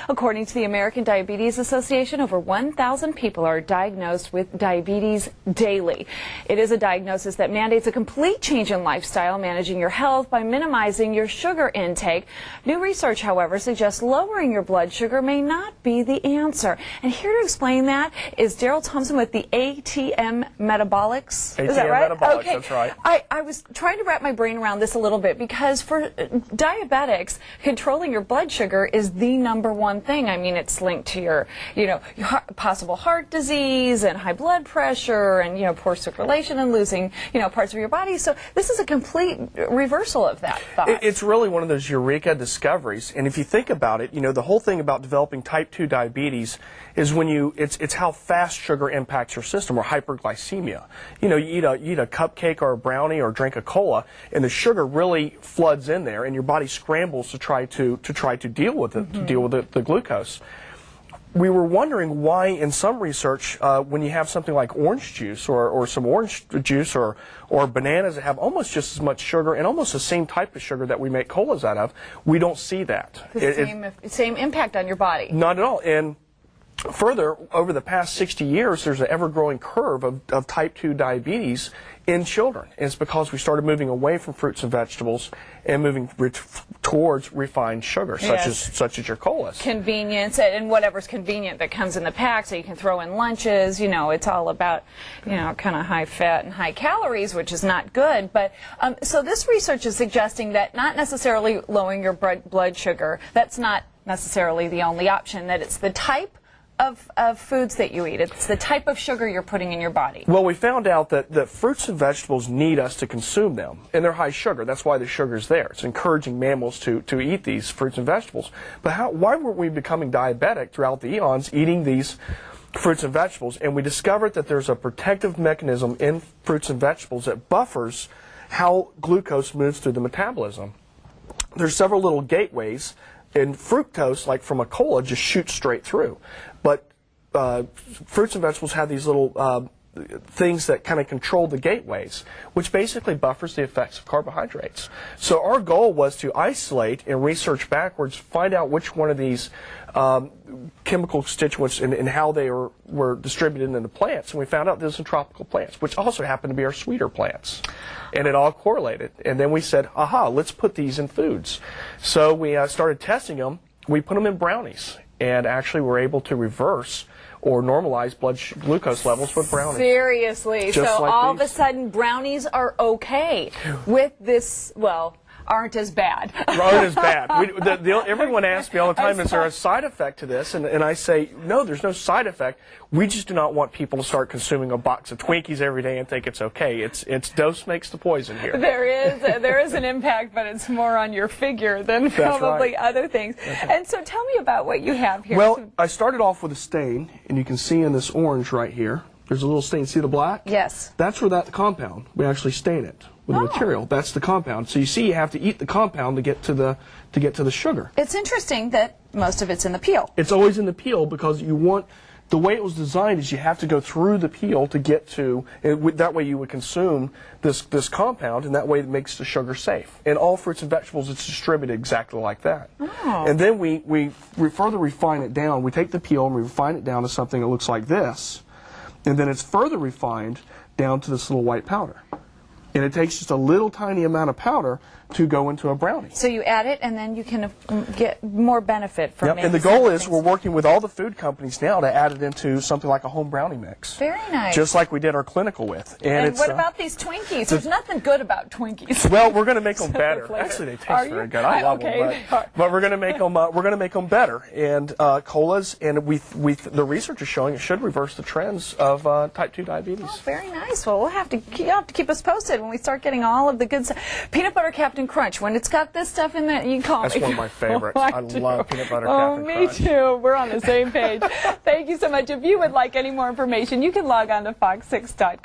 According to the American Diabetes Association, over 1,000 people are diagnosed with diabetes daily. It is a diagnosis that mandates a complete change in lifestyle, managing your health by minimizing your sugar intake. New research, however, suggests lowering your blood sugar may not be the answer. And here to explain that is Daryl Thompson with the ATM Metabolics. ATM Is that right? Metabolics, okay. that's right. I was trying to wrap my brain around this a little bit because for diabetics, controlling your blood sugar is the #1 thing. I mean, it's linked to your, possible heart disease and high blood pressure and, poor circulation and losing, parts of your body. So this is a complete reversal of that thought. It's really one of those eureka discoveries. And if you think about it, the whole thing about developing type 2 diabetes is when it's how fast sugar impacts your system, or hyperglycemia. You eat a cupcake or a brownie or drink a cola, and the sugar really floods in there, and your body scrambles to try to deal with it, to deal with the glucose. We were wondering why, in some research, when you have something like orange juice or some orange juice or bananas that have almost just as much sugar and almost the same type of sugar that we make colas out of, we don't see that. The same impact on your body. Not at all. And further, over the past 60 years, there's an ever-growing curve of type 2 diabetes in children. And it's because we started moving away from fruits and vegetables and moving towards refined sugar, such as your colas. Convenience, and whatever's convenient that comes in the pack, so you can throw in lunches. It's all about, kind of high fat and high calories, which is not good. But so this research is suggesting that not necessarily lowering your blood sugar, that's not necessarily the only option, that it's the type of foods that you eat. It's the type of sugar you're putting in your body. Well, we found out that fruits and vegetables need us to consume them, and they're high sugar. That's why the sugar's there. It's encouraging mammals to eat these fruits and vegetables. But why weren't we becoming diabetic throughout the eons eating these fruits and vegetables? And we discovered that there's a protective mechanism in fruits and vegetables that buffers how glucose moves through the metabolism. There's several little gateways. And fructose, like from a cola, just shoots straight through. But fruits and vegetables have these little things that kind of control the gateways, which basically buffers the effects of carbohydrates. So our goal was to isolate and research backwards, find out which one of these chemical constituents and how they were distributed in the plants. And we found out this in tropical plants, which also happen to be our sweeter plants. And it all correlated. And then we said, aha, let's put these in foods. So we started testing them. We put them in brownies, and actually were able to reverse or normalize blood glucose levels with brownies. Seriously? Just so like all these. of a sudden brownies are okay with this, aren't as bad. Aren't as bad. Everyone asks me all the time, is there a side effect to this? And I say, no, there's no side effect. We just do not want people to start consuming a box of Twinkies every day and think it's okay. It's dose makes the poison here. There is an impact, but it's more on your figure than probably other things. Right. And so tell me about what you have here. Well, I started off with a stain, and you can see in this orange right here, there's a little stain. See the black? Yes. That's where that compound, we actually stain it with the material. That's the compound. So you see you have to eat the compound to get to the sugar. It's interesting that most of it's in the peel. It's always in the peel because you want, the way it was designed is you have to go through the peel to get to, that way you would consume this compound, and that way it makes the sugar safe. In all fruits and vegetables, it's distributed exactly like that. Oh. And then we further refine it down. We take the peel and we refine it down to something that looks like this. And then it's further refined down to this little white powder. And it takes just a little tiny amount of powder to go into a brownie. So you add it, and then you can get more benefit from it. And the goal is we're working with all the food companies now to add it into something like a home brownie mix. Very nice. Just like we did our clinical with. And what about these Twinkies? There's nothing good about Twinkies. Well, we're going to make them better. Actually, they taste very good. I love them, but we're going to make them. We're going to make them better. And colas, and the research is showing it should reverse the trends of type 2 diabetes. Oh, very nice. Well, you'll have to keep us posted when we start getting all of the good stuff. Peanut Butter Captain Crunch. When it's got this stuff in it, you can call me. That's one of my favorites. I love Peanut Butter Captain Crunch. Oh, me too. We're on the same page. Thank you so much. If you would like any more information, you can log on to fox6.com.